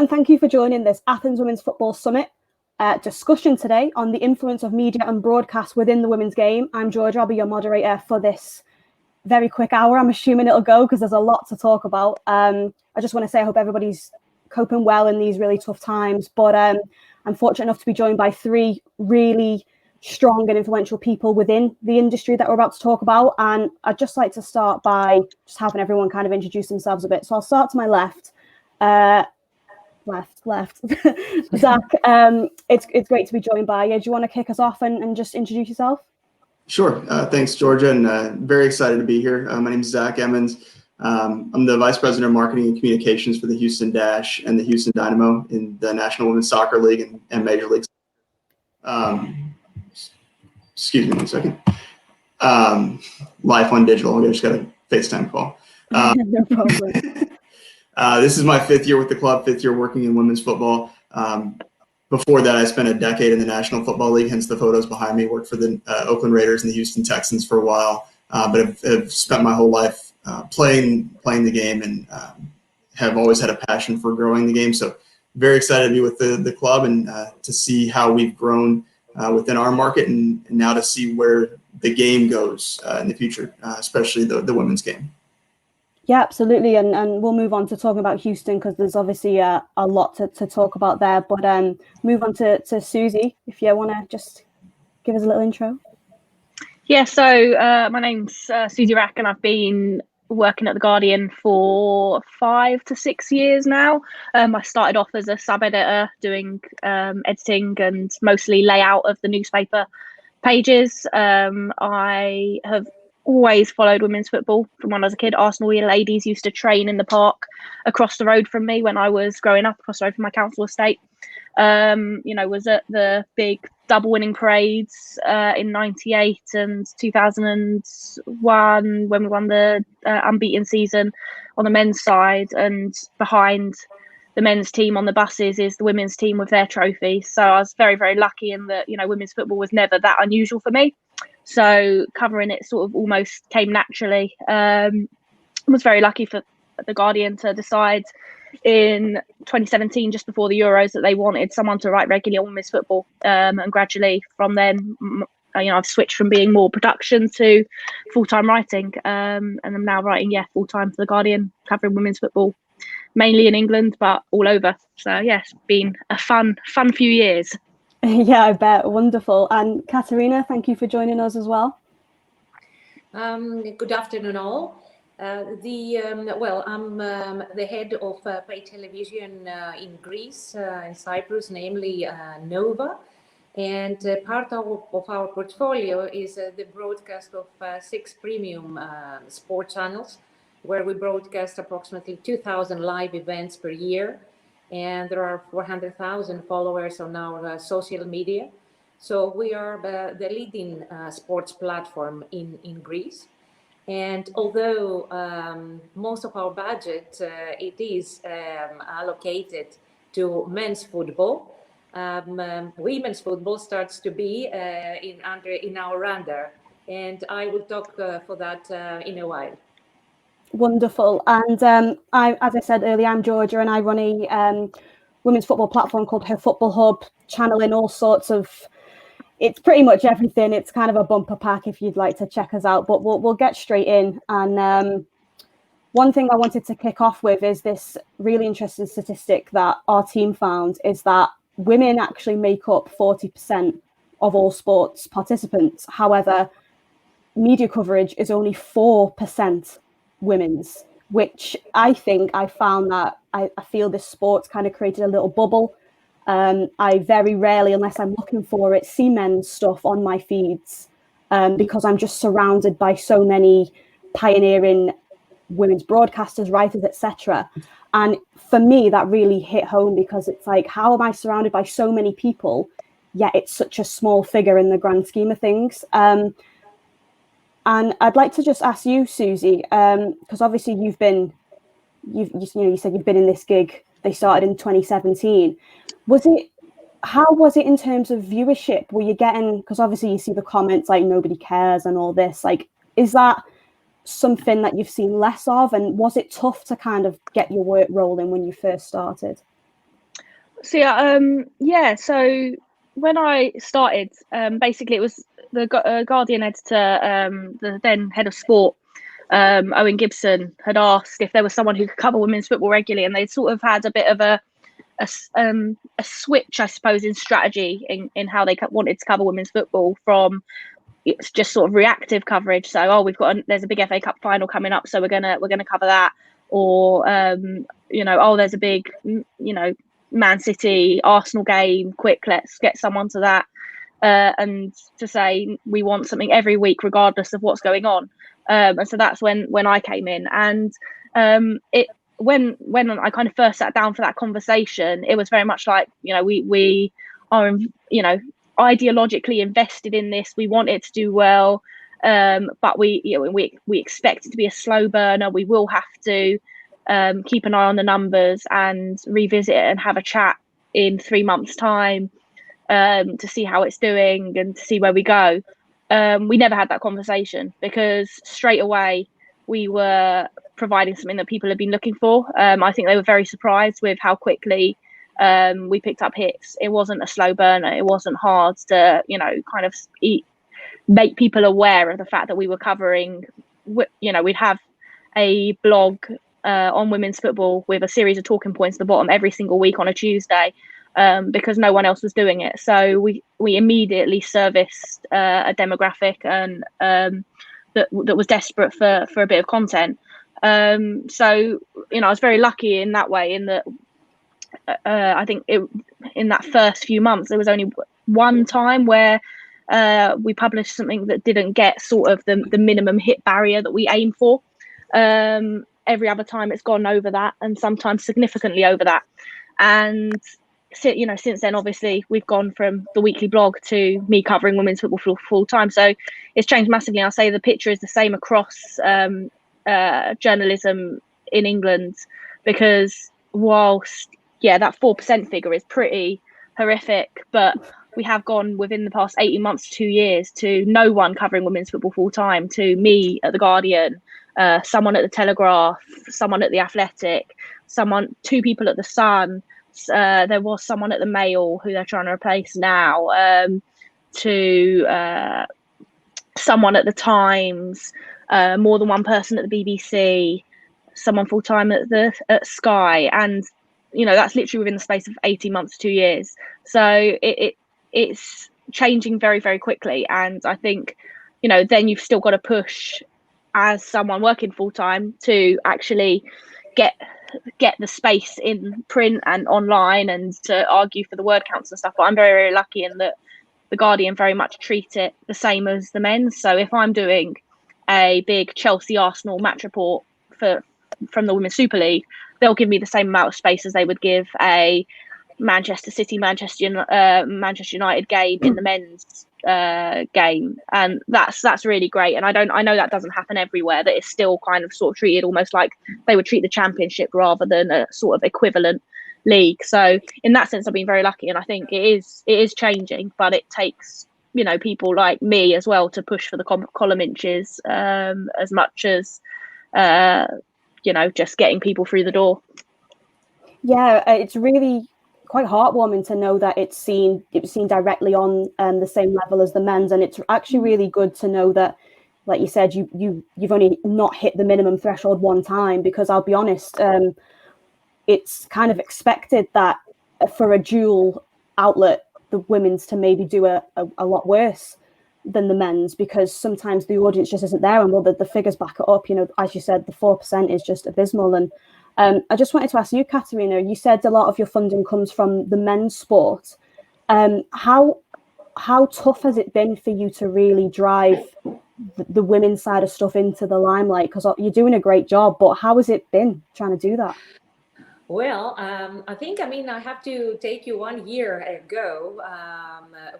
and thank you for joining this Athens Women's Football Summit discussion today on the influence of media and broadcast within the women's game. I'm Georgia, I'll be your moderator for this very quick hour. I'm assuming it'll go because there's a lot to talk about. I just want to say I hope everybody's coping well in these really tough times, but I'm fortunate enough to be joined by three really strong and influential people within the industry that we're about to talk about. And I'd just like to start by just having everyone kind of introduce themselves a bit. So I'll start to my left. Left. Zach, it's great to be joined by you. Do you want to kick us off and just introduce yourself? Sure. Thanks, Georgia, and very excited to be here. My name is Zach Emmons. I'm the Vice President of Marketing and Communications for the Houston Dash and the Houston Dynamo in the National Women's Soccer League and Major League. Excuse me 1 second. Life on digital. I just got a FaceTime call. No problem. This is my 5th year with the club, 5th year working in women's football. Before that, I spent a decade in the National Football League, hence the photos behind me. Worked for the Oakland Raiders and the Houston Texans for a while, but have spent my whole life playing the game and have always had a passion for growing the game. So very excited to be with the club and to see how we've grown within our market and now to see where the game goes in the future, especially the women's game. Yeah, absolutely. And we'll move on to talking about Houston because there's obviously a lot to talk about there. But move on to Suzy, if you want to just give us a little intro. Yeah, so my name's Suzy Wrack, and I've been working at The Guardian for 5 to 6 years now. I started off as a sub-editor doing editing and mostly layout of the newspaper pages. I have always followed women's football from when I was a kid. Arsenal ladies used to train in the park across the road from me when I was growing up, across the road from my council estate. Was at the big double winning parades in 98 and 2001 when we won the unbeaten season on the men's side, and behind the men's team on the buses is the women's team with their trophies. So I was very, very lucky in that, women's football was never that unusual for me. So covering it sort of almost came naturally. I was very lucky for The Guardian to decide in 2017, just before the Euros, that they wanted someone to write regularly on women's football. And gradually from then, I've switched from being more production to full-time writing. And I'm now writing, full-time for The Guardian, covering women's football, mainly in England, but all over. So, it's been a fun few years. Yeah, I bet. Wonderful. And Katerina, thank you for joining us as well. Good afternoon, all. I'm the head of pay television in Greece, in Cyprus, namely Nova. And part of our portfolio is the broadcast of 6 premium sport channels, where we broadcast approximately 2,000 live events per year. And there are 400,000 followers on our social media. So we are the leading sports platform in Greece. And although most of our budget it is allocated to men's football, women's football starts to be in our radar. And I will talk for that in a while. Wonderful. And as I said earlier, I'm Georgia, and I run a women's football platform called Her Football Hub, channeling all sorts of, it's pretty much everything. It's kind of a bumper pack if you'd like to check us out, but we'll get straight in. And one thing I wanted to kick off with is this really interesting statistic that our team found, is that women actually make up 40% of all sports participants. However, media coverage is only 4% women's, which I think I found that I feel this sport's kind of created a little bubble. I very rarely, unless I'm looking for it, see men's stuff on my feeds because I'm just surrounded by so many pioneering women's broadcasters, writers, etc. And for me, that really hit home because it's like, how am I surrounded by so many people, yet it's such a small figure in the grand scheme of things? And I'd like to just ask you, Suzy, because obviously you said you've been in this gig. They started in 2017. How was it in terms of viewership? Were you getting, because obviously you see the comments like nobody cares and all this, like, is that something that you've seen less of? And was it tough to kind of get your work rolling when you first started? So so when I started, basically it was the Guardian editor, the then head of sport, Owen Gibson, had asked if there was someone who could cover women's football regularly, and they sort of had a bit of a switch, I suppose, in strategy in how they wanted to cover women's football from it's just sort of reactive coverage. So, there's a big FA Cup final coming up, so we're gonna cover that, or there's a big Man City Arsenal game, quick, let's get someone to that, and to say we want something every week regardless of what's going on. And so that's when I came in, and when I kind of first sat down for that conversation, it was very much like, we are, ideologically invested in this. We want it to do well, but we expect it to be a slow burner. We will have to keep an eye on the numbers and revisit it and have a chat in 3 months' time to see how it's doing and to see where we go. We never had that conversation because straight away we were providing something that people have been looking for. I think they were very surprised with how quickly we picked up hits. It wasn't a slow burner. It wasn't hard to, kind of make people aware of the fact that we were covering, we'd have a blog on women's football with a series of talking points at the bottom every single week on a Tuesday, because no one else was doing it. So we immediately serviced a demographic and that was desperate for a bit of content. So I was very lucky in that way, in that I think in that first few months there was only one time where we published something that didn't get sort of the minimum hit barrier that we aim for. Every other time it's gone over that, and sometimes significantly over that. And since then, obviously, we've gone from the weekly blog to me covering women's football full time. So it's changed massively. I'll say the picture is the same across journalism in England, because whilst, that 4% figure is pretty horrific, but we have gone within the past 18 months to 2 years to no one covering women's football full time, to me at the Guardian, someone at the Telegraph, someone at the Athletic, 2 people at the Sun. There was someone at the Mail who they're trying to replace now, to someone at the Times, more than one person at the BBC, someone full time at Sky, and that's literally within the space of 18 months to 2 years. So it's changing very, very quickly, and I think then you've still got to push as someone working full time to actually get the space in print and online and to argue for the word counts and stuff. But I'm very, very lucky in that the Guardian very much treat it the same as the men's. So if I'm doing a big Chelsea Arsenal match report from the Women's Super League, they'll give me the same amount of space as they would give a Manchester City, Manchester United game in the men's game, and that's really great. And I know that doesn't happen everywhere, that it's still kind of sort of treated almost like they would treat the Championship rather than a sort of equivalent league. So in that sense, I've been very lucky, and I think it is changing, but it takes people like me as well to push for the column inches as much as just getting people through the door. Yeah, it's really quite heartwarming to know that it's seen directly on the same level as the men's, and it's actually really good to know that, like you said, you've only not hit the minimum threshold one time, because I'll be honest, it's kind of expected that for a dual outlet, the women's to maybe do a lot worse than the men's, because sometimes the audience just isn't there, and the figures back it up. As you said, the 4% is just abysmal. And I just wanted to ask you, Katerina, you said a lot of your funding comes from the men's sport. How tough has it been for you to really drive the women's side of stuff into the limelight? Because you're doing a great job, but how has it been trying to do that? Well, I have to take you 1 year ago,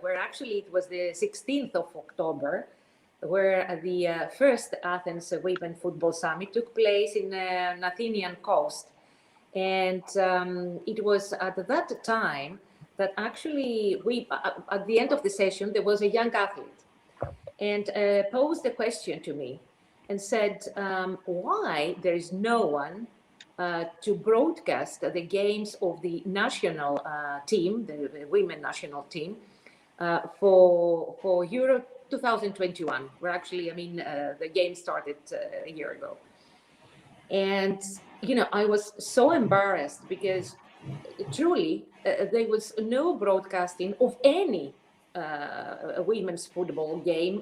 where actually it was the 16th of October, where the first Athens Women Football Summit took place in an Athenian coast. And it was at that time that actually at the end of the session, there was a young athlete and posed a question to me and said, why there is no one to broadcast the games of the national team, the women national team, for Euro 2021. Where actually, the game started a year ago. And, I was so embarrassed because truly there was no broadcasting of any women's football game,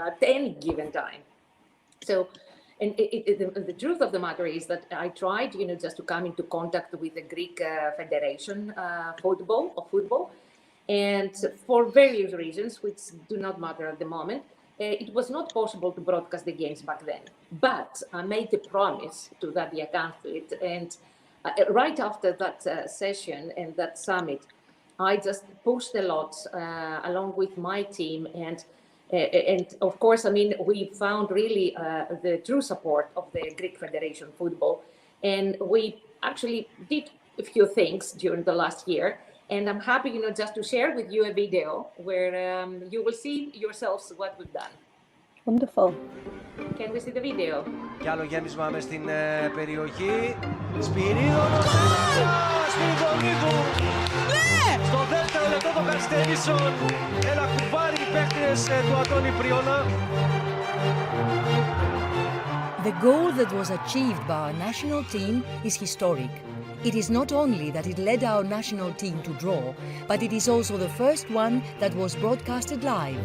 at any given time. So, and the truth of the matter is that I tried, just to come into contact with the Greek Federation football, and for various reasons, which do not matter at the moment, it was not possible to broadcast the games back then. But I made a promise to that athlete, and right after that session and that summit, I just pushed a lot along with my team, and of course, we found really the true support of the Greek Federation football, and we actually did a few things during the last year. And I'm happy, just to share with you a video where you will see yourselves what we've done. Wonderful. Can we see the video? Κι άλλο γέμισμα μες στην περιοχή. Σπυρίδωνος. Σπυριδονίδου. Ναι! Στο δεύτερο λεπτό των καθυστερήσεων. Ένα κουβάρι οι παίκτες του Αντώνη Πριώνα. The goal that was achieved by our national team is historic. It is not only that it led our national team to draw, but it is also the first one that was broadcasted live.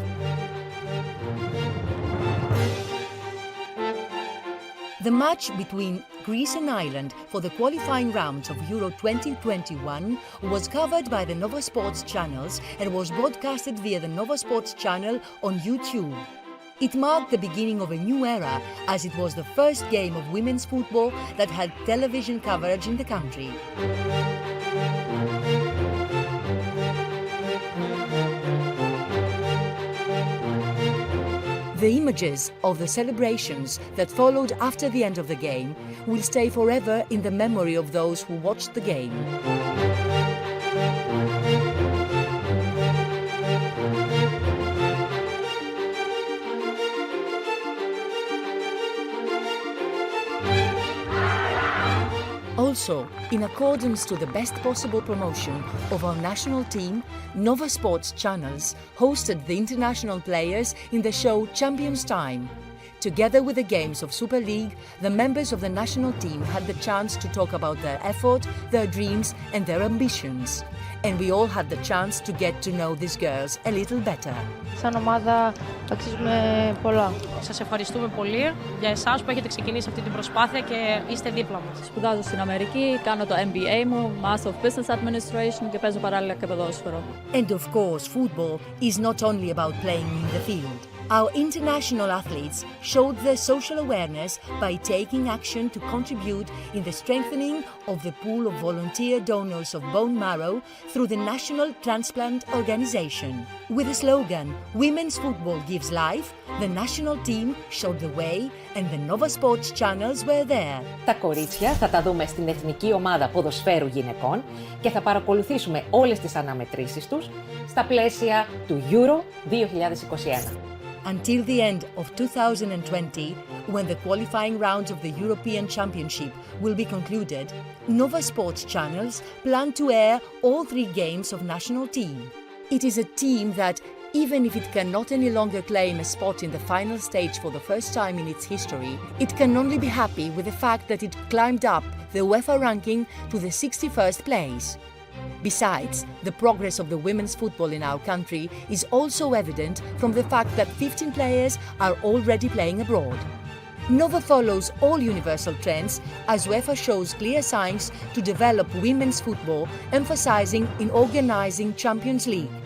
The match between Greece and Ireland for the qualifying rounds of Euro 2021 was covered by the Nova Sports channels and was broadcasted via the Nova Sports channel on YouTube. It marked the beginning of a new era, as it was the first game of women's football that had television coverage in the country. The images of the celebrations that followed after the end of the game will stay forever in the memory of those who watched the game. Also, in accordance to the best possible promotion of our national team, Nova Sports channels hosted the international players in the show Champions Time. Together with the games of Super League, the members of the national team had the chance to talk about their effort, their dreams and their ambitions. And we all had the chance to get to know these girls a little better. Σαν ομάδα αξίζουμε πολλά. Σας ευχαριστούμε πολύ για εσάς που έχετε ξεκινήσει αυτή την προσπάθεια και είστε δίπλα μας. Σπουδάζω στην Αμερική, κάνω το MBA μου, Master of Business Administration και παίζω παράλληλα και ποδόσφαιρο. And of course, football is not only about playing in the field. Our international athletes showed their social awareness by taking action to contribute in the strengthening of the pool of volunteer donors of bone marrow through the National Transplant Organization. With the slogan, Women's Football Gives Life, the national team showed the way and the Nova Sports channels were there. Τα κορίτσια θα τα δούμε στην Εθνική Ομάδα Ποδοσφαίρου Γυναικών και θα παρακολουθήσουμε όλες τις αναμετρήσεις τους στα πλαίσια του Euro 2021. Until the end of 2020, when the qualifying rounds of the European Championship will be concluded, Nova Sports channels plan to air all 3 games of national team. It is a team that, even if it cannot any longer claim a spot in the final stage for the first time in its history, it can only be happy with the fact that it climbed up the UEFA ranking to the 61st place. Besides, the progress of the women's football in our country is also evident from the fact that 15 players are already playing abroad. Nova follows all universal trends as UEFA shows clear signs to develop women's football, emphasizing in organizing Champions League.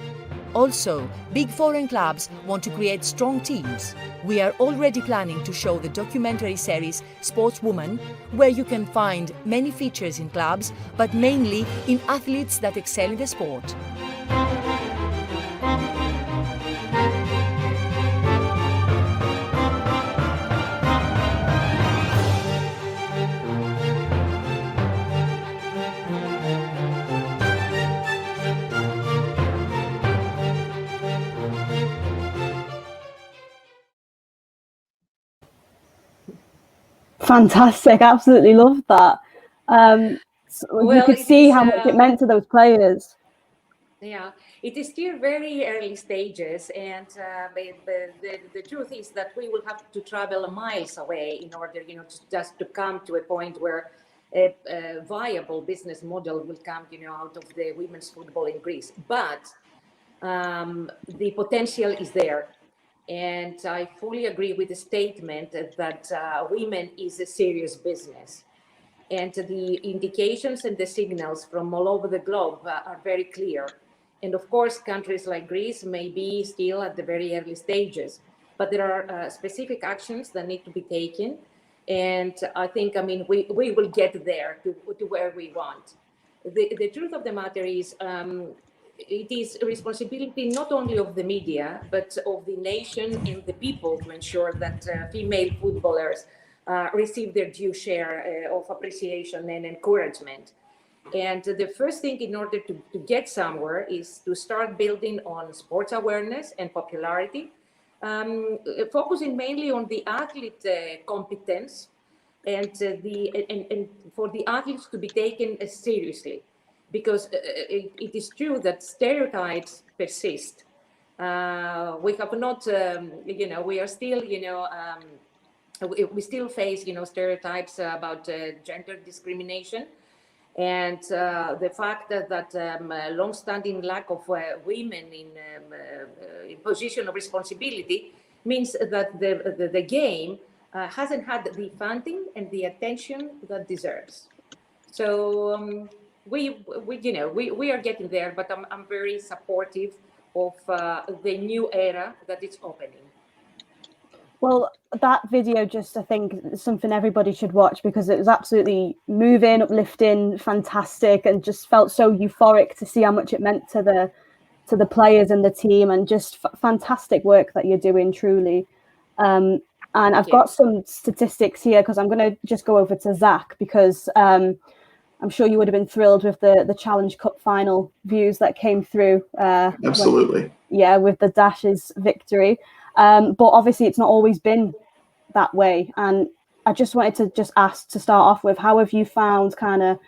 Also, big foreign clubs want to create strong teams. We are already planning to show the documentary series Sportswoman, where you can find many features in clubs, but mainly in athletes that excel in the sport. Fantastic. Absolutely love that. So you could see how much it meant to those players. Yeah, it is still very early stages, and the truth is that we will have to travel miles away in order, just to come to a point where a viable business model will come, out of the women's football in Greece. But the potential is there, and I fully agree with the statement that women is a serious business. And the indications and the signals from all over the globe are very clear. And of course, countries like Greece may be still at the very early stages, but there are specific actions that need to be taken. And I think, we will get there to where we want. The truth of the matter is, it is a responsibility not only of the media, but of the nation and the people to ensure that female footballers receive their due share of appreciation and encouragement. And the first thing in order to get somewhere is to start building on sports awareness and popularity, focusing mainly on the athlete competence and for the athletes to be taken seriously, because it is true that stereotypes persist. We have not, we are still, we still face, stereotypes about gender discrimination, and the fact that long-standing lack of women in position of responsibility means that the game hasn't had the funding and the attention that deserves. So we are getting there, but I'm very supportive of the new era that it's opening. Well, that video just, I think, is something everybody should watch, because it was absolutely moving, uplifting, fantastic, and just felt so euphoric to see how much it meant to the players and the team, and just fantastic work that you're doing, truly. And I've got some statistics here, because I'm going to just go over to Zach, because I'm sure you would have been thrilled with the Challenge Cup final views that came through. Absolutely. With the Dashes victory. But obviously it's not always been that way. And I just wanted to just ask, to start off with, how have you found kind of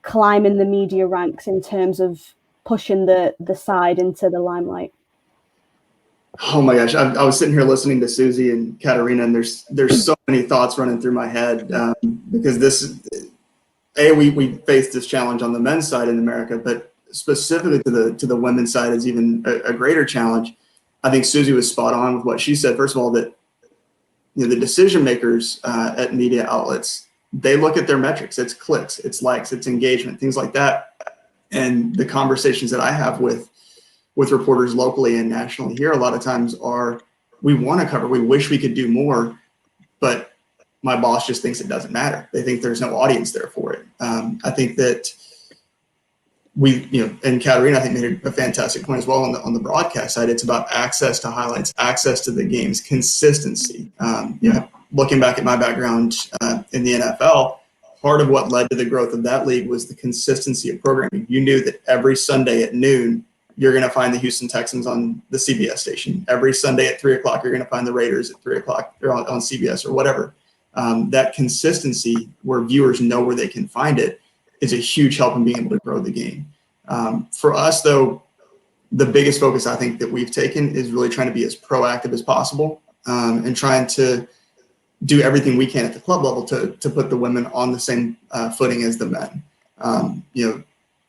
climbing the media ranks in terms of pushing the side into the limelight? Oh my gosh, I was sitting here listening to Suzy and Katerina, and there's so many thoughts running through my head, because we face this challenge on the men's side in America, but specifically to the women's side is even a greater challenge. I think Suzy was spot on with what she said. First of all, that the decision makers at media outlets, they look at their metrics. It's clicks, it's likes, it's engagement, things like that. And the conversations that I have with reporters locally and nationally here a lot of times are, we want to cover, we wish we could do more, but my boss just thinks it doesn't matter. They think there's no audience there for it. I think that and Katerina, I think, made a fantastic point as well on the broadcast side. It's about access to highlights, access to the games, consistency. Looking back at my background in the NFL, part of what led to the growth of that league was the consistency of programming. You knew that every Sunday at noon, you're going to find the Houston Texans on the CBS station. Every Sunday at 3 o'clock, you're going to find the Raiders at 3 o'clock on CBS or whatever. That consistency, where viewers know where they can find it, is a huge help in being able to grow the game. For us, though, the biggest focus I think that we've taken is really trying to be as proactive as possible, and trying to do everything we can at the club level to put the women on the same footing as the men.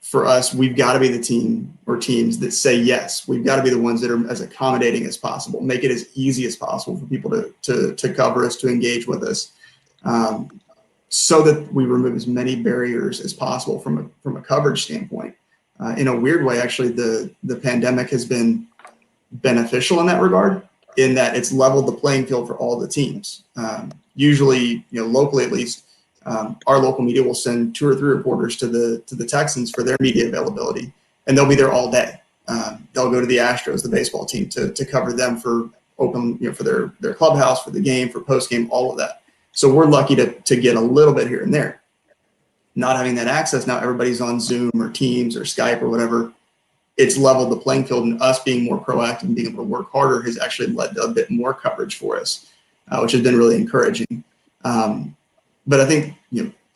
For us, we've got to be the team or teams that say yes. We've got to be the ones that are as accommodating as possible, make it as easy as possible for people to cover us, to engage with us, so that we remove as many barriers as possible from a coverage standpoint. In a weird way, actually, the pandemic has been beneficial in that regard, in that it's leveled the playing field for all the teams. Usually, locally at least, our local media will send 2 or 3 reporters to the Texans for their media availability, and they'll be there all day. They'll go to the Astros, the baseball team, to cover them for open, for their clubhouse, for the game, for post game, all of that. So we're lucky to get a little bit here and there. Not having that access, now everybody's on Zoom or Teams or Skype or whatever. It's leveled the playing field, and us being more proactive and being able to work harder has actually led to a bit more coverage for us, which has been really encouraging. But I think,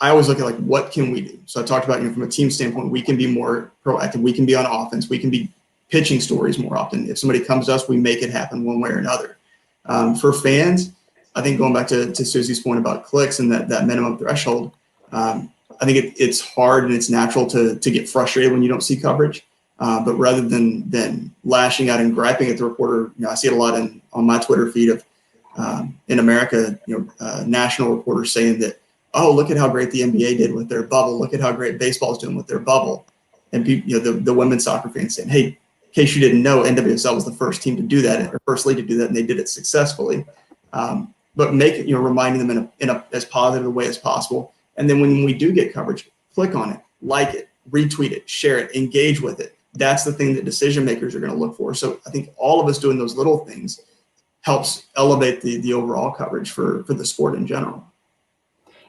I always look at like, what can we do? So I talked about, from a team standpoint, we can be more proactive. We can be on offense. We can be pitching stories more often. If somebody comes to us, we make it happen one way or another. For fans, I think going back to Suzy's point about clicks and that minimum threshold, I think it's hard and it's natural to get frustrated when you don't see coverage. But rather than lashing out and griping at the reporter, I see it a lot on my Twitter feed of in America, national reporters saying that, oh, look at how great the NBA did with their bubble. Look at how great baseball is doing with their bubble. And the women's soccer fans saying, hey, in case you didn't know, NWSL was the first team to do that, or first league to do that, and they did it successfully. But make it, reminding them in a as positive a way as possible. And then when we do get coverage, click on it, like it, retweet it, share it, engage with it. That's the thing that decision makers are going to look for. So I think all of us doing those little things helps elevate the overall coverage for the sport in general.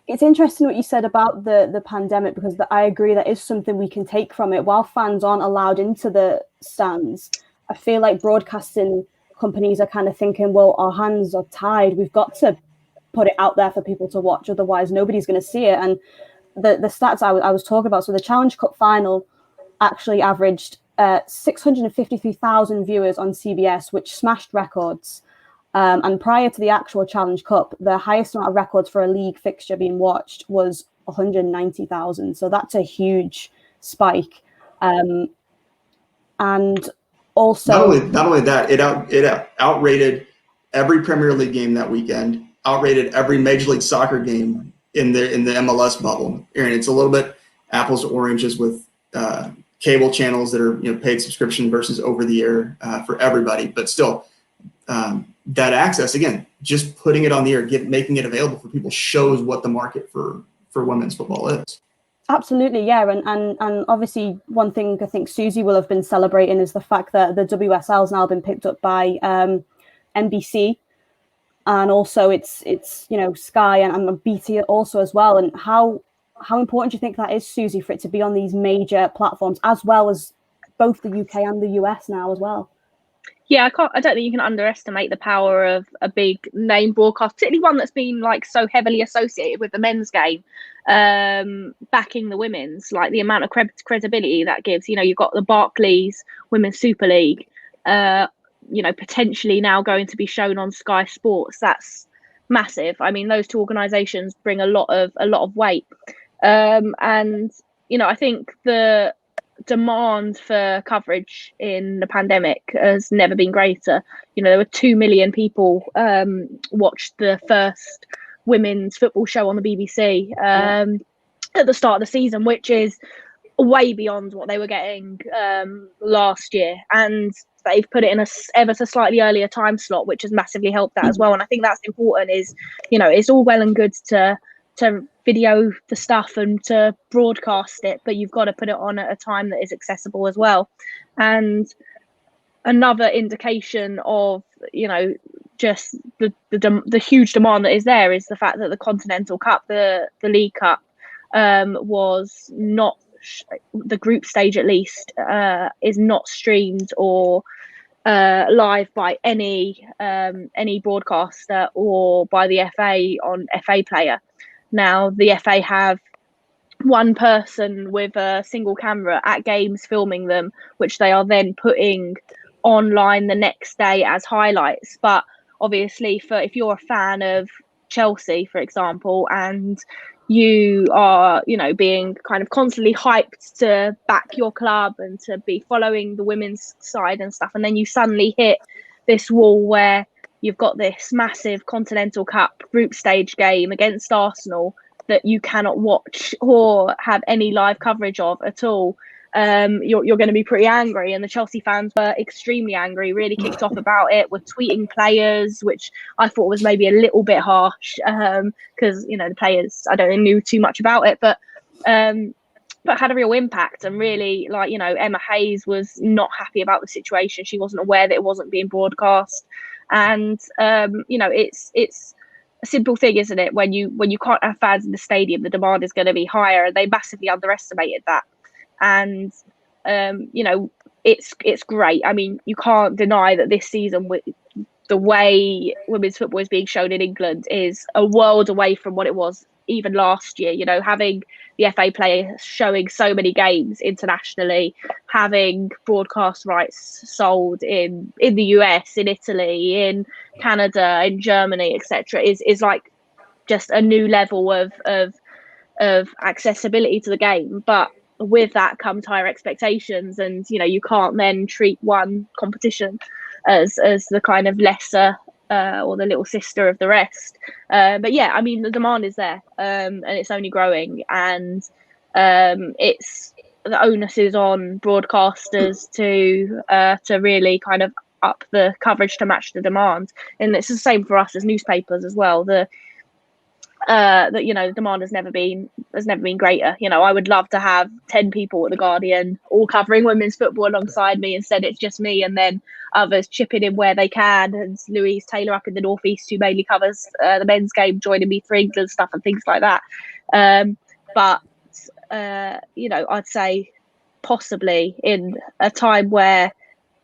It's interesting what you said about the pandemic, because I agree that is something we can take from it. While fans aren't allowed into the stands, I feel like broadcasting companies are kind of thinking, well, our hands are tied. We've got to put it out there for people to watch. Otherwise, nobody's going to see it. And the stats I was talking about, so the Challenge Cup final actually averaged 653,000 viewers on CBS, which smashed records. And prior to the actual Challenge Cup, the highest amount of records for a league fixture being watched was 190,000. So that's a huge spike. And also, not only that, it outrated every Premier League game that weekend, outrated every Major League Soccer game in the MLS bubble. Aaron, it's a little bit apples to oranges with cable channels that are paid subscription versus over the air for everybody, but still. That access, again, just putting it on the air, making it available for people shows what the market for women's football is. Absolutely, yeah. And obviously one thing I think Suzy will have been celebrating is the fact that the WSL has now been picked up by NBC, and also it's Sky and BT also as well. And how important do you think that is, Suzy, for it to be on these major platforms as well as both the UK and the US now as well? Yeah, I don't think you can underestimate the power of a big name broadcast, particularly one that's been like so heavily associated with the men's game, backing the women's, like the amount of credibility that gives. You've got the Barclays Women's Super League, potentially now going to be shown on Sky Sports. That's massive. I mean, those two organisations bring a lot of weight, and I think the demand for coverage in the pandemic has never been greater. There were 2 million people watched the first women's football show on the BBC at the start of the season, which is way beyond what they were getting last year, and they've put it in a ever so slightly earlier time slot, which has massively helped that as well. And I think that's important. Is it's all well and good to video the stuff and to broadcast it, but you've got to put it on at a time that is accessible as well. And another indication of just the huge demand that is there is the fact that the Continental Cup, the League Cup, was not the group stage, at least, is not streamed or live by any broadcaster or by the FA on FA Player. Now, the FA have one person with a single camera at games filming them, which they are then putting online the next day as highlights. But obviously, if you're a fan of Chelsea, for example, and you are, being kind of constantly hyped to back your club and to be following the women's side and stuff, and then you suddenly hit this wall where you've got this massive Continental Cup group stage game against Arsenal that you cannot watch or have any live coverage of at all. You're going to be pretty angry, and the Chelsea fans were extremely angry, really kicked off about it, were tweeting players, which I thought was maybe a little bit harsh, because the players, I don't know, knew too much about it, but had a real impact. And really, Emma Hayes was not happy about the situation. She wasn't aware that it wasn't being broadcast. And it's a simple thing, isn't it? When you can't have fans in the stadium, the demand is going to be higher, and they massively underestimated that. And it's great. I mean, you can't deny that this season the way women's football is being shown in England is a world away from what it was even last year. You know, having the FA players showing so many games internationally, having broadcast rights sold in the US, in Italy, in Canada, in Germany, etc., is like just a new level of accessibility to the game. But with that comes higher expectations, and you know, you can't then treat one competition as the kind of lesser or the little sister of the rest. But yeah, I mean, the demand is there, and it's only growing, and it's the onus is on broadcasters to really kind of up the coverage to match the demand. And it's the same for us as newspapers as well. That, you know, the demand has never been greater. You know, I would love to have 10 people at the Guardian all covering women's football alongside me. Instead, it's just me, and then others chipping in where they can. And Louise Taylor up in the Northeast, who mainly covers the men's game, joining me for England stuff and things like that. But you know, I'd say possibly in a time where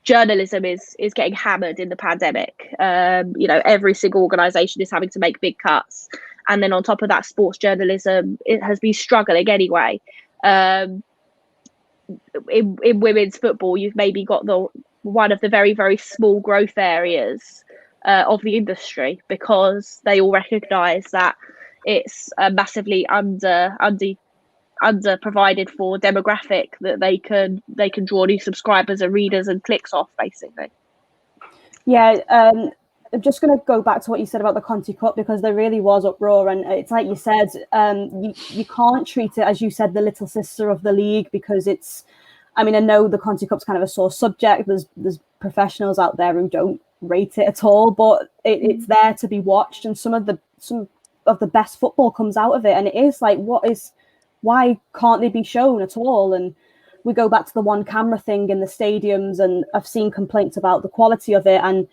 journalism is getting hammered in the pandemic. You know, every single organisation is having to make big cuts. And then on top of that, sports journalism, it has been struggling anyway. In women's football, you've maybe got one of the very, very small growth areas of the industry, because they all recognise that it's a massively under provided for demographic that they can draw new subscribers and readers and clicks off, basically. Yeah, I'm just going to go back to what you said about the Conti Cup, because there really was uproar, and it's like you said, you can't treat it, as you said, the little sister of the league, because it's, I mean, I know the Conti Cup's kind of a sore subject. There's professionals out there who don't rate it at all, but it's there to be watched, and some of the best football comes out of it, and it is like, why can't they be shown at all? And we go back to the one camera thing in the stadiums, and I've seen complaints about the quality of it, and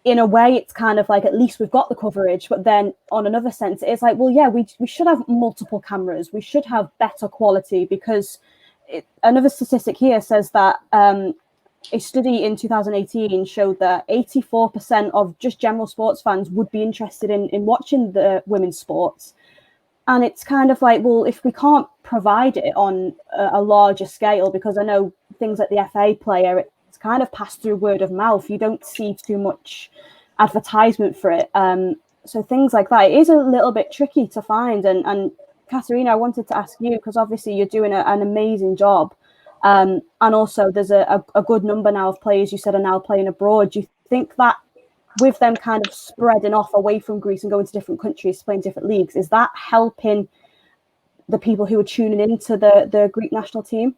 in a way it's kind of like, at least we've got the coverage, but then on another sense it's like, well, yeah, we should have multiple cameras, we should have better quality, because another statistic here says that a study in 2018 showed that 84% of just general sports fans would be interested in watching the women's sports. And it's kind of like, well, if we can't provide it on a larger scale, because I know things like the FA player, it's kind of passed through word of mouth. You don't see too much advertisement for it. So things like that, it is a little bit tricky to find. And Katerina, I wanted to ask you, because obviously you're doing an amazing job. And also there's a good number now of players you said are now playing abroad. Do you think that with them kind of spreading off away from Greece and going to different countries to play in different leagues, is that helping the people who are tuning into the Greek national team?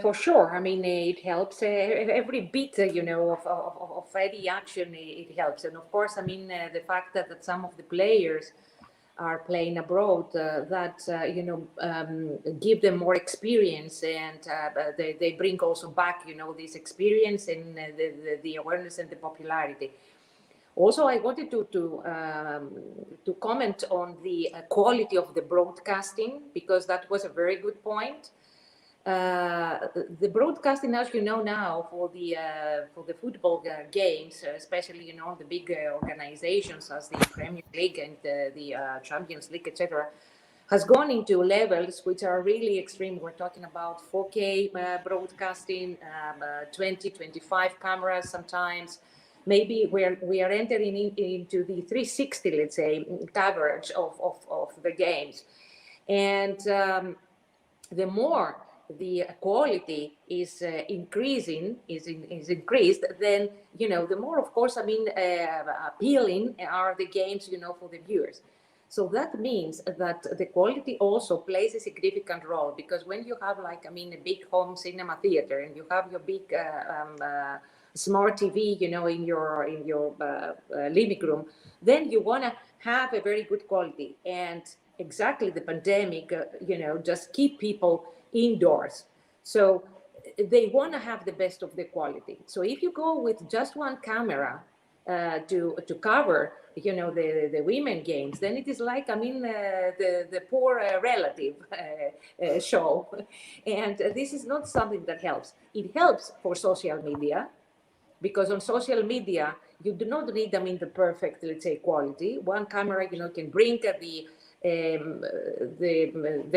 For sure. I mean, it helps every bit, you know, of any action. It helps, and of course, I mean, the fact that some of the players are playing abroad, you know, give them more experience, and they bring also back, you know, this experience and the awareness and the popularity. Also, I wanted to comment on the quality of the broadcasting, because that was a very good point. The broadcasting, as you know now, for the football games, especially, you know, the big organizations as the Premier League and the Champions League, etc., has gone into levels which are really extreme. We're talking about 4K broadcasting, 20, 25 cameras sometimes. Maybe we are entering into the 360, let's say, coverage of the games. And the more the quality is increased, then, you know, the more, of course, I mean, appealing are the games, you know, for the viewers. So that means that the quality also plays a significant role, because when you have, like, I mean, a big home cinema theater, and you have your big smart TV, you know, in your living room, then you want to have a very good quality. And exactly, the pandemic, you know, just keep people indoors. So they want to have the best of the quality. So if you go with just one camera to cover, you know, the women games, then it is like, I mean, the poor relative show. And this is not something that helps. It helps for social media, because on social media, you do not need, I mean, the perfect, let's say, quality. One camera, can bring the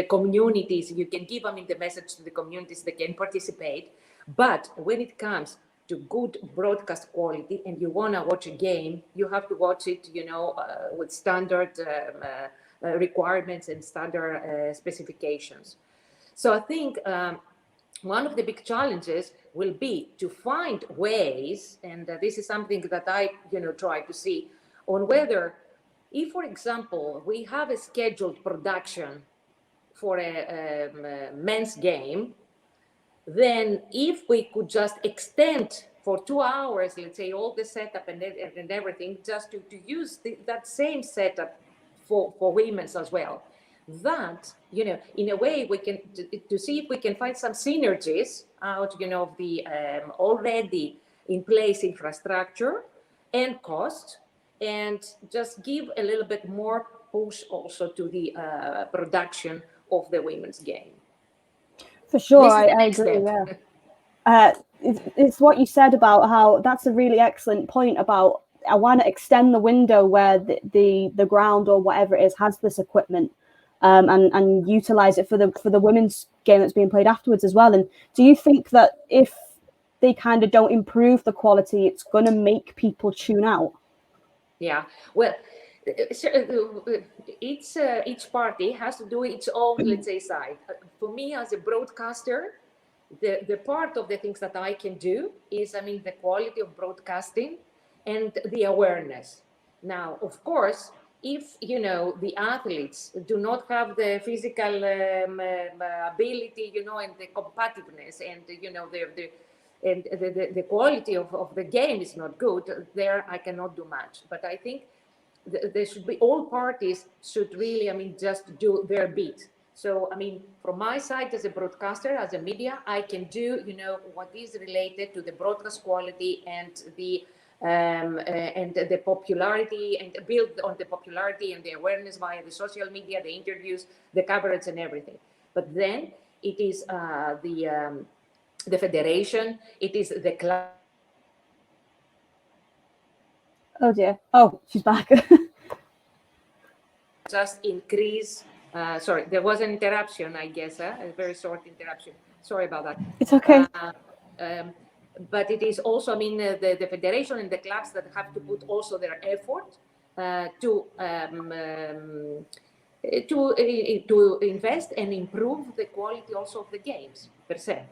communities, you can give, I mean, the message to the communities, they can participate. But when it comes to good broadcast quality and you want to watch a game, you have to watch it, with standard requirements and standard specifications. So I think one of the big challenges will be to find ways, and this is something that I, try to see, on whether, if, for example, we have a scheduled production for a men's game, then if we could just extend for 2 hours, let's say, all the setup and everything, just to use that same setup for women's as well. That, in a way, we can to see if we can find some synergies out, of the already in place infrastructure and cost, and just give a little bit more push also to the production of the women's game. For sure, I agree. Yeah, it's what you said about how that's a really excellent point about. I want to extend the window where the ground or whatever it is has this equipment, and utilize it for the women's game that's being played afterwards as well. And do you think that if they kind of don't improve the quality, it's going to make people tune out? Yeah, well, each party has to do its own, let's say, side. For me, as a broadcaster, the part of the things that I can do is, I mean, the quality of broadcasting and the awareness. Now, of course, if, the athletes do not have the physical ability, and the competitiveness and, the quality of the game is not good, there I cannot do much. But I think there should be, all parties should really, I mean, just do their bit. So, I mean, from my side as a broadcaster, as a media, I can do, what is related to the broadcast quality and the popularity, and build on the popularity and the awareness via the social media, the interviews, the coverage and everything. But then it is the federation, it is the club. Oh dear. Oh, she's back. Just increase. Sorry, there was an interruption, I guess, a very short interruption. Sorry about that. It's okay. But it is also, I mean, the federation and the clubs that have to put also their effort to invest and improve the quality also of the games per se.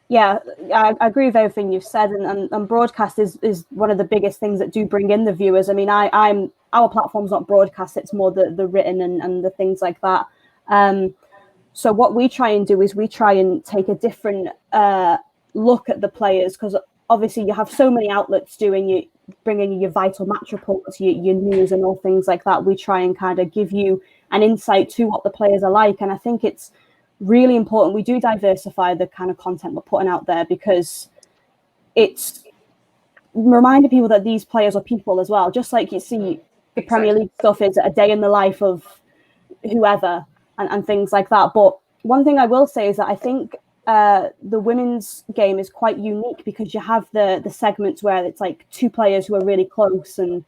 Yeah, I agree with everything you've said, and broadcast is one of the biggest things that do bring in the viewers. I mean, our platform's not broadcast; it's more the written and the things like that. So what we try and do is we try and take a different look at the players, because obviously you have so many outlets bringing your vital match reports, your news, and all things like that. We try and kind of give you an insight to what the players are like, and I think it's really important we do diversify the kind of content we're putting out there, because it's reminding people that these players are people as well. Just like you see the Premier League stuff is a day in the life of whoever and things like that. But one thing I will say is that I think the women's game is quite unique, because you have the segments where it's like two players who are really close and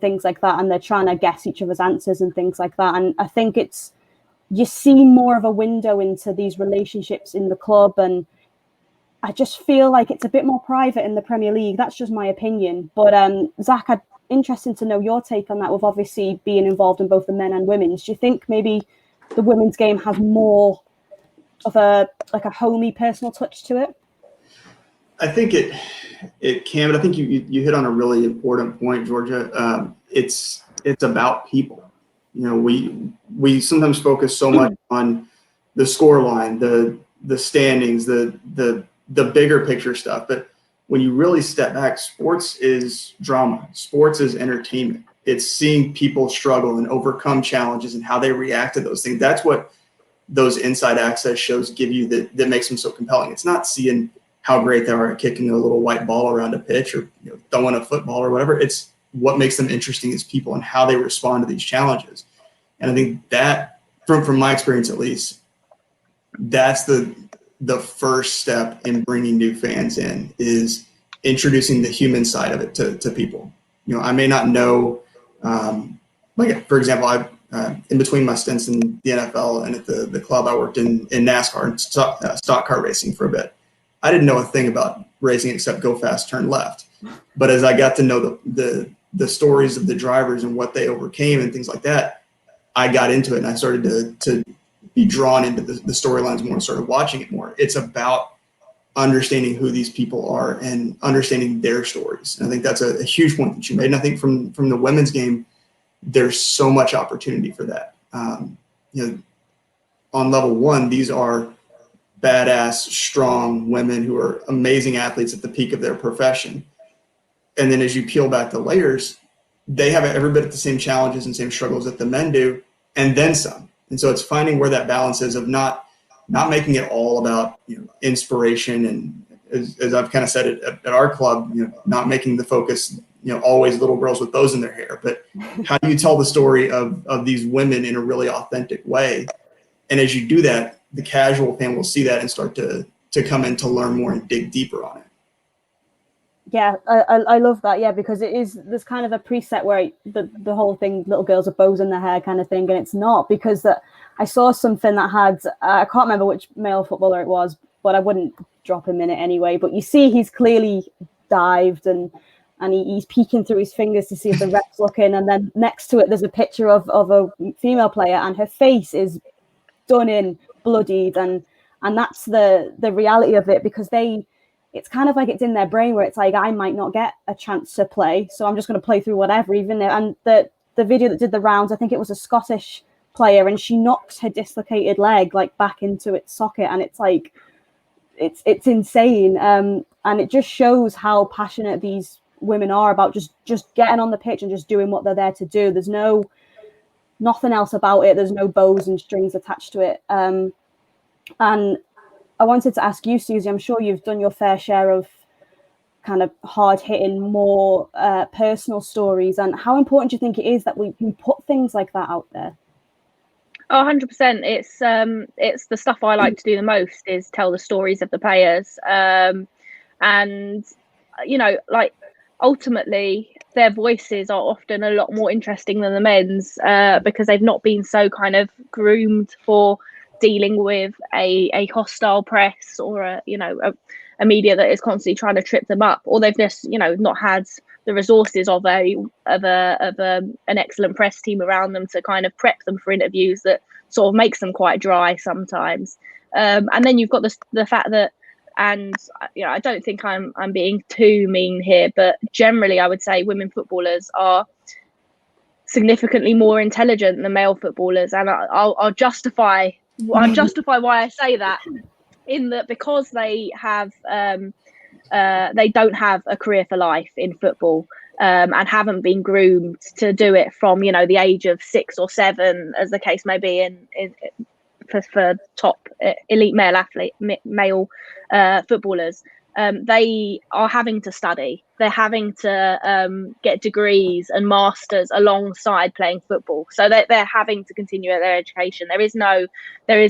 things like that, and they're trying to guess each other's answers and things like that. And I think you see more of a window into these relationships in the club, and I just feel like it's a bit more private in the Premier League. That's just my opinion. But Zach, I'd interested to know your take on that, with obviously being involved in both the men and women's. Do you think maybe the women's game has more of a homey, personal touch to it? I think it can, but I think you hit on a really important point, Georgia. It's about people. We sometimes focus so much on the score line, the standings, the bigger picture stuff. But when you really step back, sports is drama. Sports is entertainment. It's seeing people struggle and overcome challenges and how they react to those things. That's what those inside access shows give you that makes them so compelling. It's not seeing how great they are at kicking a little white ball around a pitch or throwing a football or whatever. It's what makes them interesting as people and how they respond to these challenges. And I think that, from my experience at least, that's the first step in bringing new fans in, is introducing the human side of it to people. You know, I may not know, like for example, I in between my stints in the NFL and at the club, I worked in NASCAR and stock car racing for a bit. I didn't know a thing about racing except go fast, turn left. But as I got to know the stories of the drivers and what they overcame and things like that, I got into it and I started to be drawn into the storylines more and started watching it more. It's about understanding who these people are and understanding their stories. And I think that's a huge point that you made. And I think from the women's game, there's so much opportunity for that. You know, on level one, these are badass, strong women who are amazing athletes at the peak of their profession. And then as you peel back the layers, they have every bit of the same challenges and same struggles that the men do, and then some. And so it's finding where that balance is of not making it all about, you know, inspiration. And as I've kind of said it at our club, you know, not making the focus, you know, always little girls with bows in their hair, but how do you tell the story of these women in a really authentic way? And as you do that, the casual fan will see that and start to come in to learn more and dig deeper on it. Yeah, I love that. Yeah, because there's kind of a preset where the whole thing, little girls with bows in their hair kind of thing, and it's not, because that I saw something that had, I can't remember which male footballer it was, but I wouldn't drop him in it anyway. But you see he's clearly dived and he's peeking through his fingers to see if the ref's looking. And then next to it, there's a picture of a female player and her face is done in, bloodied. And that's the reality of it, because it's kind of like it's in their brain where it's like, I might not get a chance to play, so I'm just going to play through whatever, even though. And the video that did the rounds, I think it was a Scottish player, and she knocked her dislocated leg like back into its socket, and it's like it's insane. And it just shows how passionate these women are about just getting on the pitch and just doing what they're there to do. There's nothing else about it. There's no bows and strings attached to it. And I wanted to ask you, Suzy, I'm sure you've done your fair share of kind of hard-hitting, more personal stories. And how important do you think it is that we can put things like that out there? Oh, 100%. It's the stuff I like to do the most, is tell the stories of the players. And, you know, like, ultimately, their voices are often a lot more interesting than the men's, because they've not been so kind of groomed for dealing with a hostile press or a media that is constantly trying to trip them up, or they've just, you know, not had the resources of an excellent press team around them to kind of prep them for interviews that sort of makes them quite dry sometimes. And then you've got the fact that, and you know, I don't think I'm being too mean here, but generally I would say women footballers are significantly more intelligent than male footballers, and I'll justify why I say that, in that because they have they don't have a career for life in football, and haven't been groomed to do it from, you know, the age of 6 or 7, as the case may be, for top elite male footballers. They are having to study. They're having to get degrees and masters alongside playing football. So they're having to continue their education. There is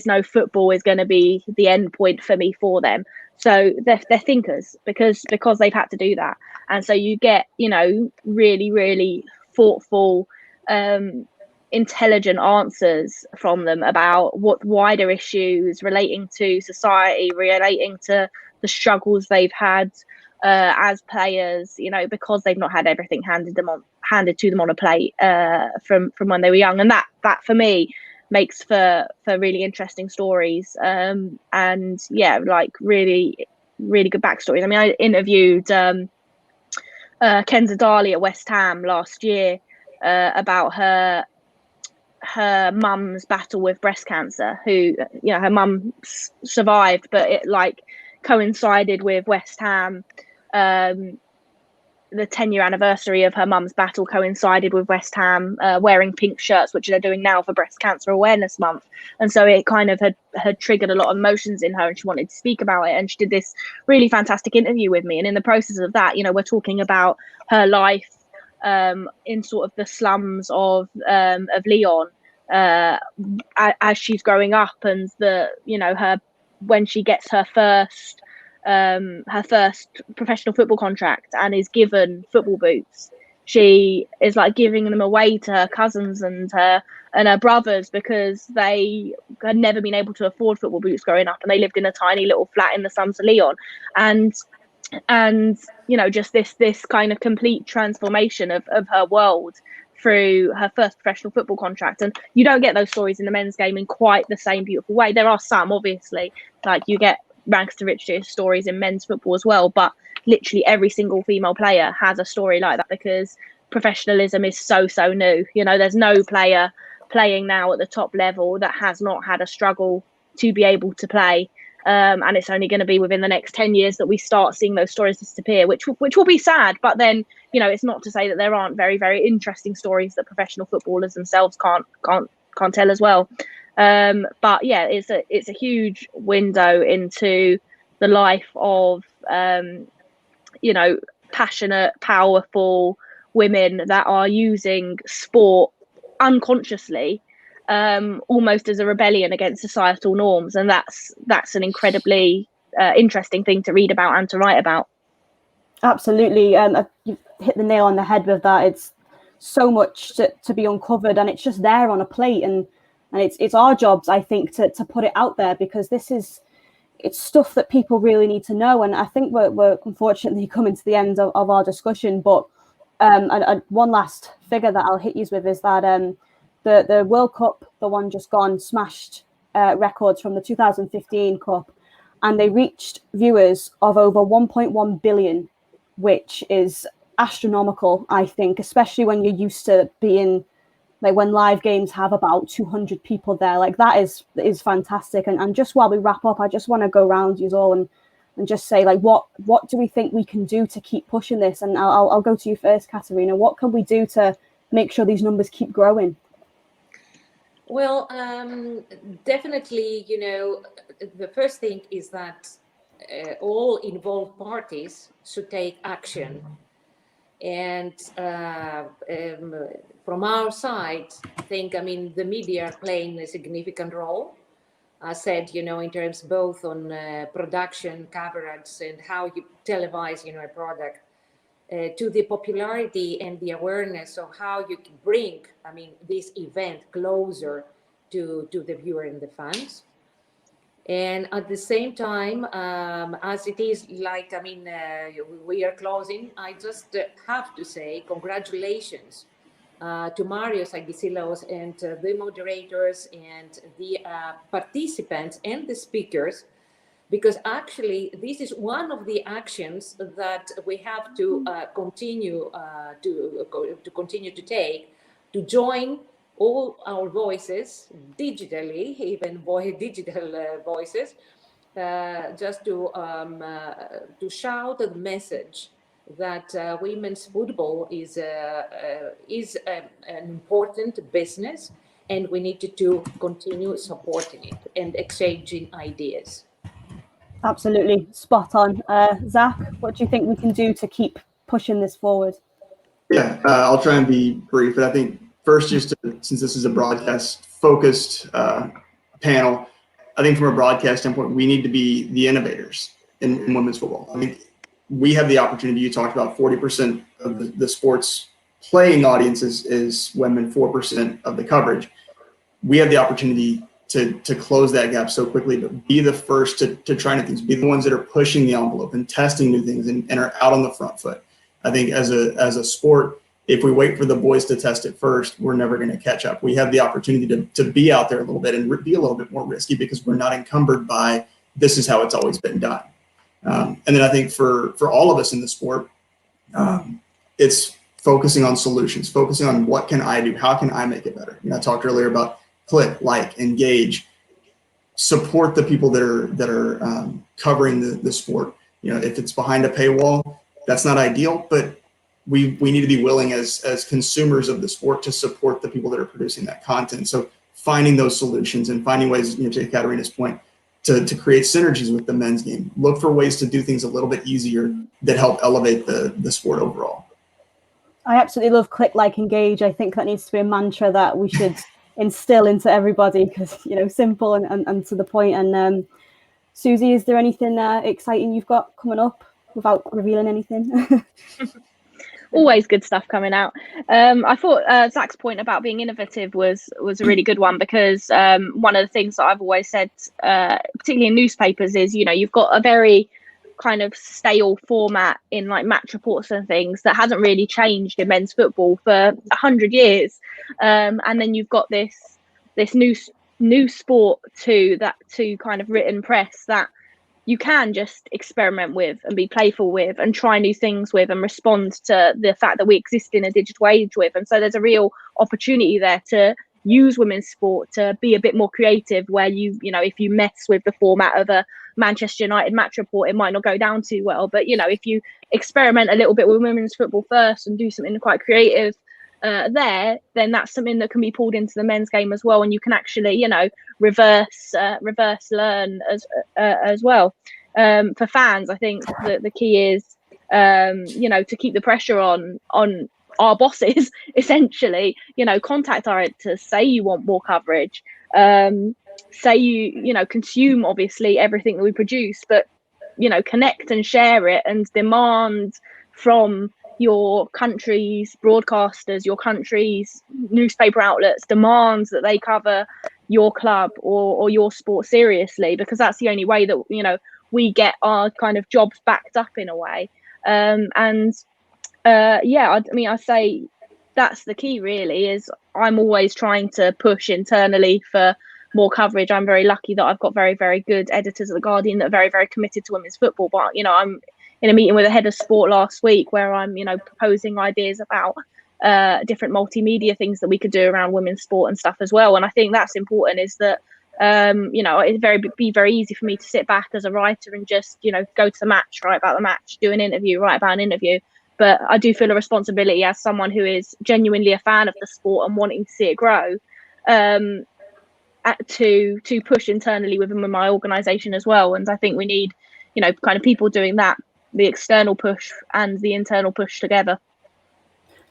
no football is going to be the end point for me for them. So they're thinkers because they've had to do that. And so you get, you know, really, really thoughtful, intelligent answers from them about what wider issues relating to society, relating to the struggles they've had as players, you know, because they've not had everything handed to them on a plate from when they were young. And that for me makes for really interesting stories, and yeah, like really, really good backstories. I mean, I interviewed Kenza Dali at West Ham last year about her mum's battle with breast cancer, who, you know, her mum survived, but it like coincided with West Ham. The 10-year anniversary of her mum's battle coincided with West Ham wearing pink shirts, which they're doing now for Breast Cancer Awareness Month. And so it kind of had triggered a lot of emotions in her, and she wanted to speak about it. And she did this really fantastic interview with me. And in the process of that, you know, we're talking about her life in sort of the slums of Lyon as she's growing up, and the, you know, her when she gets her first her first professional football contract and is given football boots, she is like giving them away to her cousins and her brothers because they had never been able to afford football boots growing up, and they lived in a tiny little flat in the Sams of Leon. And you know, just this kind of complete transformation of her world through her first professional football contract. And you don't get those stories in the men's game in quite the same beautiful way. There are some, obviously, like you get rags to riches stories in men's football as well, but literally every single female player has a story like that because professionalism is so new. You know, there's no player playing now at the top level that has not had a struggle to be able to play. And it's only going to be within the next 10 years that we start seeing those stories disappear, which will be sad. But then, you know, it's not to say that there aren't very, very interesting stories that professional footballers themselves can't tell as well. But yeah, it's a huge window into the life of you know, passionate, powerful women that are using sport unconsciously, almost as a rebellion against societal norms. And that's an incredibly interesting thing to read about and to write about. Absolutely. You hit the nail on the head with that. It's so much to be uncovered, and it's just there on a plate. And it's our jobs, I think, to put it out there, because it's stuff that people really need to know. And I think we're unfortunately coming to the end of our discussion. But and one last figure that I'll hit you with is that the World Cup, the one just gone, smashed records from the 2015 Cup, and they reached viewers of over 1.1 billion, which is astronomical, I think, especially when you're used to being like when live games have about 200 people there. Like that is fantastic. And just while we wrap up, I just want to go around you all and just say, like, what do we think we can do to keep pushing this? And I'll go to you first, Katerina. What can we do to make sure these numbers keep growing? Well, definitely, you know, the first thing is that all involved parties should take action. And from our side, I mean, the media are playing a significant role. I said, you know, in terms both on production, coverage, and how you televise, you know, a product, to the popularity and the awareness of how you can bring, I mean, this event closer to the viewer and the fans. And at the same time, as it is like, I mean, we are closing, I just have to say congratulations to Marios, Agisilaos, and the moderators and the participants and the speakers, because actually this is one of the actions that we have to continue to take, to join all our voices digitally, even digital voices, just to shout the message that women's football is an important business, and we need to continue supporting it and exchanging ideas. Absolutely, spot on. Zach, what do you think we can do to keep pushing this forward? Yeah, I'll try and be brief, but I think first, since this is a broadcast-focused panel, I think from a broadcast standpoint, we need to be the innovators in women's football. I mean, we have the opportunity. You talked about 40% of the sports playing audience is women, 4% of the coverage. We have the opportunity to close that gap so quickly, but be the first to try new things, be the ones that are pushing the envelope and testing new things and are out on the front foot. I think as a sport, if we wait for the boys to test it first, we're never going to catch up. We have the opportunity to be out there a little bit and be a little bit more risky, because we're not encumbered by this is how it's always been done. And then I think for all of us in the sport, it's focusing on solutions, focusing on what can I do? How can I make it better? You know, I talked earlier about click, like, engage, support the people that are covering the sport. You know, if it's behind a paywall, that's not ideal, but we need to be willing as consumers of the sport to support the people that are producing that content. So finding those solutions and finding ways, you know, to Katerina's point, to create synergies with the men's game. Look for ways to do things a little bit easier that help elevate the sport overall. I absolutely love click, like, engage. I think that needs to be a mantra that we should instill into everybody, because, you know, simple and to the point. And Suzy, is there anything exciting you've got coming up without revealing anything? Always good stuff coming out. I thought Zach's point about being innovative was a really good one, because one of the things that I've always said, particularly in newspapers, is, you know, you've got a very kind of stale format in like match reports and things that hasn't really changed in men's football for 100 years, and then you've got this new sport to kind of written press that you can just experiment with and be playful with and try new things with and respond to the fact that we exist in a digital age with. And so there's a real opportunity there to use women's sport to be a bit more creative, where you know, if you mess with the format of a Manchester United match report, it might not go down too well. But, you know, if you experiment a little bit with women's football first and do something quite creative then that's something that can be pulled into the men's game as well, and you can actually, you know, reverse learn as well. For fans, I think the key is you know, to keep the pressure on our bosses, essentially, you know, contact our editors, say you want more coverage, say you know, consume obviously everything that we produce, but, you know, connect and share it, and demand from your country's broadcasters, your country's newspaper outlets, demands that they cover your club or your sport seriously, because that's the only way that, you know, we get our kind of jobs backed up in a way. Yeah, I mean, I say that's the key really, is I'm always trying to push internally for more coverage. I'm very lucky that I've got very, very good editors at The Guardian that are very, very committed to women's football. But, you know, I'm in a meeting with the head of sport last week where I'm, you know, proposing ideas about different multimedia things that we could do around women's sport and stuff as well. And I think that's important, is that, you know, it's be very easy for me to sit back as a writer and just, you know, go to the match, write about the match, do an interview, write about an interview. But I do feel a responsibility as someone who is genuinely a fan of the sport and wanting to see it grow, to push internally within my organisation as well. And I think we need, you know, kind of people doing that, the external push and the internal push together.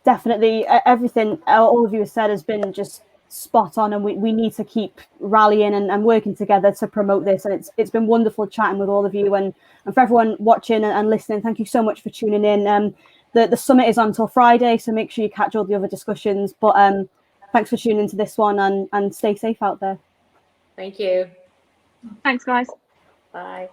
Definitely, everything all of you have said has been just spot on, and we need to keep rallying and working together to promote this. And it's been wonderful chatting with all of you, and for everyone watching and listening, thank you so much for tuning in. The summit is on until Friday, so make sure you catch all the other discussions. But thanks for tuning into this one, and stay safe out there. Thank you. Thanks, guys. Bye.